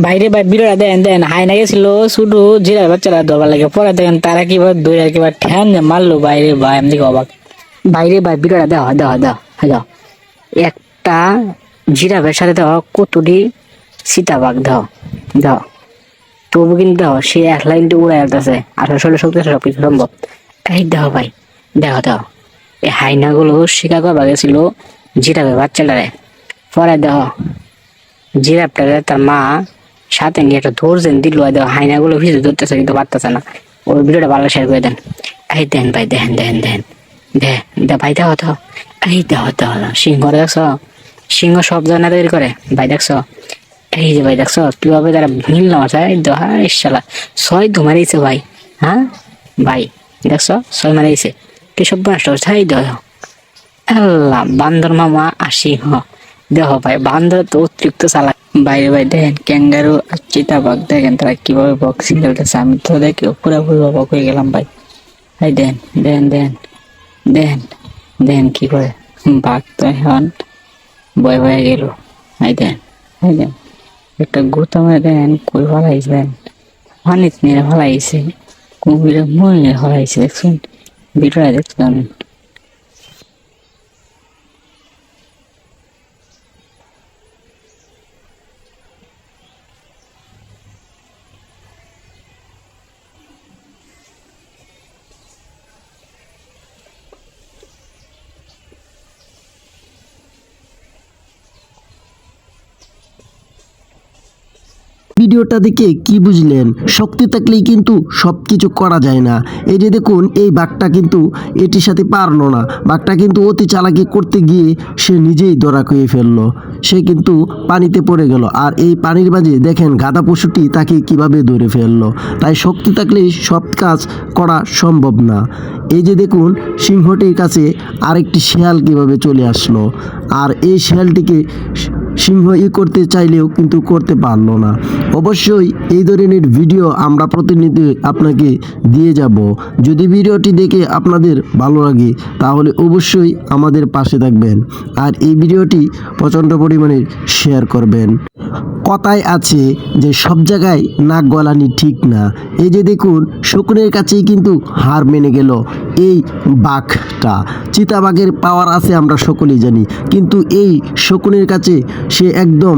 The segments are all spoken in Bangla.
বাইরে বিড়ারা দেন দেন হাইনা গেছিল শুধু জিরার বাচ্চারা ধরবার লাগে পরে দেখেন তারা কিভাবে দৌড়ে কিভাবে ঠ্যান দিয়ে মারলো বাইরে ভাই এমনি অবাক বাইরে বিড়ারা দেওয়া দেওয়া দেওয়া হ্যালো একটা জিরাফের সাথে দেওয়া কতটি সীতাবাঘ দাও দাও তবু কিন্তু দাও সে এক লাইন উড়ে আসতেছে আর আসলে শক্তি সবকিছু সম্ভব এই দাও ভাই দেখো দাও এই হাইনাগুলো শিকার করবা গেছিল জিরাফের বাচ্চাটারে পরে দাও জিরাফটারে তার মা সাথে নিয়ে একটা ধরছেন দিল হাইনাগুলো ভিজে ধরতেছে কিন্তু পারতেছে না ওই ভিডিওটা ভালো শেয়ার করে দেন এই দেন ভাই দেখেন দেখেন দেখেন দে ভাই দেখো তো এই দেখো তো সিংহ দেখছ সিংহ সব জানা তৈরি করে ভাই দেখছ এই যে ভাই দেখছ কিভাবে তারা ভিল না আছে ইশালা 6 ধুমারিয়েছে ভাই হ্যাঁ ভাই দেখছ 6 মারিয়েছে কি সব নষ্ট হচ্ছে এই দেখো আল্লাহ বান্দর মামা আর সিংহ দেখো ভাই বান্দর তো অতিরিক্ত চালাক বাইরে ভাই দেখেন ক্যাঙ্গারু আর চিতাবাঘ দেখেন তারা কিভাবে বক্সিং খেলতেছে আমি তো দেখে পুরোপুরি অবাক হয়ে গেলাম ভাই এই দেন দেন দেন দেন দেন কি করে বাঘ তো এখন ভয় ভয়ে গেল এই দেন একটা গুতামে দেন কই ফলাইছেন পানিত নিয়ে ফলাইছে কুমিরে মরে ফলাইছে দেখছেন ভিডিওটা দেখছিলাম ভিডিওটা দেখে কি বুঝলেন? শক্তি থাকলেই কিন্তু সব কিছু করা যায় না। এই যে দেখুন এই বাঘটা কিন্তু এটির সাথে পারলো না। বাঘটা কিন্তু অতি চালাকি করতে গিয়ে সে নিজেই ধরা খেয়ে ফেললো। সে কিন্তু পানিতে পড়ে গেল আর এই পানির মাঝে দেখেন গাধা পশুটি তাকে কিভাবে ধরে ফেললো। তাই শক্তি থাকলেই সব কাজ করা সম্ভব না। এই যে দেখুন সিংহটির কাছে আরেকটি শেয়াল কিভাবে চলে আসলো আর এই শেয়ালটিকে সিংহ করতে চাইলেও কিন্তু করতে পারলো না। অবশ্যই এই ধরনের ভিডিও আমরা প্রতিনিয়ত আপনাকে দিয়ে যাব। যদি ভিডিওটি দেখে আপনাদের ভালো লাগে তাহলে অবশ্যই আমাদের পাশে থাকবেন আর এই ভিডিওটি প্রচণ্ড পরিমাণে শেয়ার করবেন। কথায় আছে যে সব জায়গায় নাক গলানি ঠিক না। এই যে দেখুন শকুনের কাছেই কিন্তু হার মেনে গেল এই বাঘটা। চিতাবাঘের পাওয়ার আছে আমরা সকলেই জানি, কিন্তু এই শকুনের কাছে সে একদম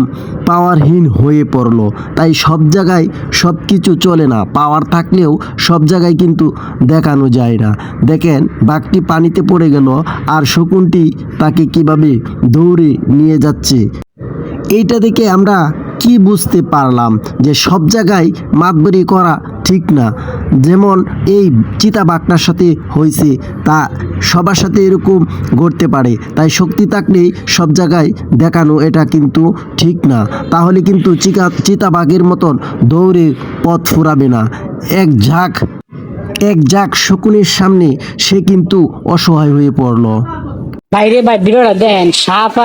পাওয়ারহীন হয়ে পড়লো। তাই সব জায়গায় সব কিছু চলে না, পাওয়ার থাকলেও সব জায়গায় কিন্তু দেখানো যায় না। দেখেন বাঘটি পানিতে পড়ে গেল আর শকুনটি তাকে কিভাবে দৌড়ে নিয়ে যাচ্ছে। এইটা দেখে আমরা কি বুঝতে পারলাম যে সব জায়গায় মাতবরি করা ঠিক না। যেমন এই চিতাবাঘটার সাথে হয়েছে তা সবার সাথে এরকম ঘটতে পারে। তাই শক্তি থাকলেই সব জায়গায় দেখানো এটা কিন্তু ঠিক না। তাহলে কিন্তু চিতাবাঘের মতন দৌড়ে পথ ফুরাবে না। এক ঝাঁক শকুনের সামনে সে কিন্তু অসহায় হয়ে পড়লো। বাইরে ভিডিওটা দেন সাপ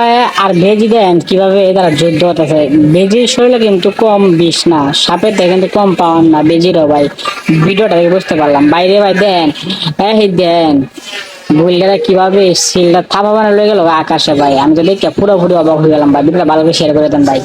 আর ভেজি দেন কিভাবে তারা যুদ্ধ হতেছে। ভেজির শরীরে কিন্তু কম বিষ না, সাপের থেকে কিন্তু কম পাওয়ার না ভেজিরও ভাই। ভিডিওটা দেখে বুঝতে পারলাম বাইরে দেন এই দেন বুলগারা কিভাবে সিলটা থাপা বানানো লয়ে গেল আকাশে ভাই। আমি তো দেখে পুরোপুরি অবাক হয়ে গেলাম ভাই। ভিডিওটা ভালো করে শেয়ার করে দেন ভাই।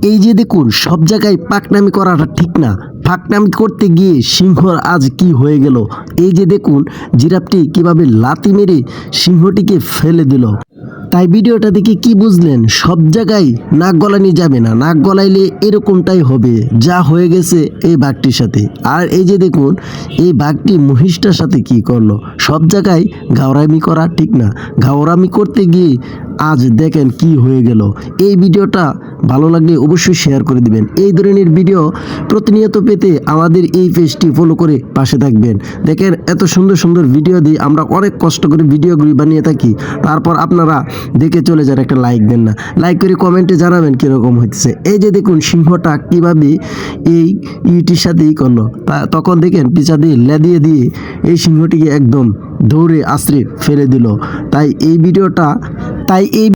এই যে দেখুন সব জায়গায় পাকনামি করাটা ঠিক না। পাকনামি করতে গিয়ে সিংহর আজ কি হয়ে গেল। এই যে দেখুন জিরাফটি কিভাবে লাথি মেরে সিংহটিকে ফেলে দিল। তাই ভিডিওটা দেখে কি বুঝলেন? সব জায়গায় নাক গলানি যাবে না, নাক গলাইলে এরকমটাই হবে যা হয়ে গেছে এই বাঘটির সাথে। আর এই যে দেখুন এই বাঘটি মহিষটার সাথে কি করলো। সব জায়গায় ঘাওরামি করা ঠিক না, ঘাওরামি করতে গিয়ে আজ দেখেন কি হয়ে গেল। এই ভিডিওটা ভালো লাগলে অবশ্যই শেয়ার করে দিবেন। এই ধরনের ভিডিও প্রতিনিয়ত পেতে আমাদের এই পেজটি ফলো করে পাশে থাকবেন। দেখেন এত সুন্দর সুন্দর ভিডিও দিই আমরা, অনেক কষ্ট করে ভিডিওগুলি বানিয়ে থাকি, তারপর আপনারা দেখে চলে যান, একটা লাইক দেন না। লাইক করে কমেন্টে জানাবেন কীরকম হচ্ছে। এই যে দেখুন সিংহটা কীভাবে এই ইটির সাথেই করলো, তখন দেখেন পিছা দিয়ে লেদিয়ে দিয়ে এই সিংহটিকে একদম দৌড়ে আশ্রে ফেলে দিল। তাই এই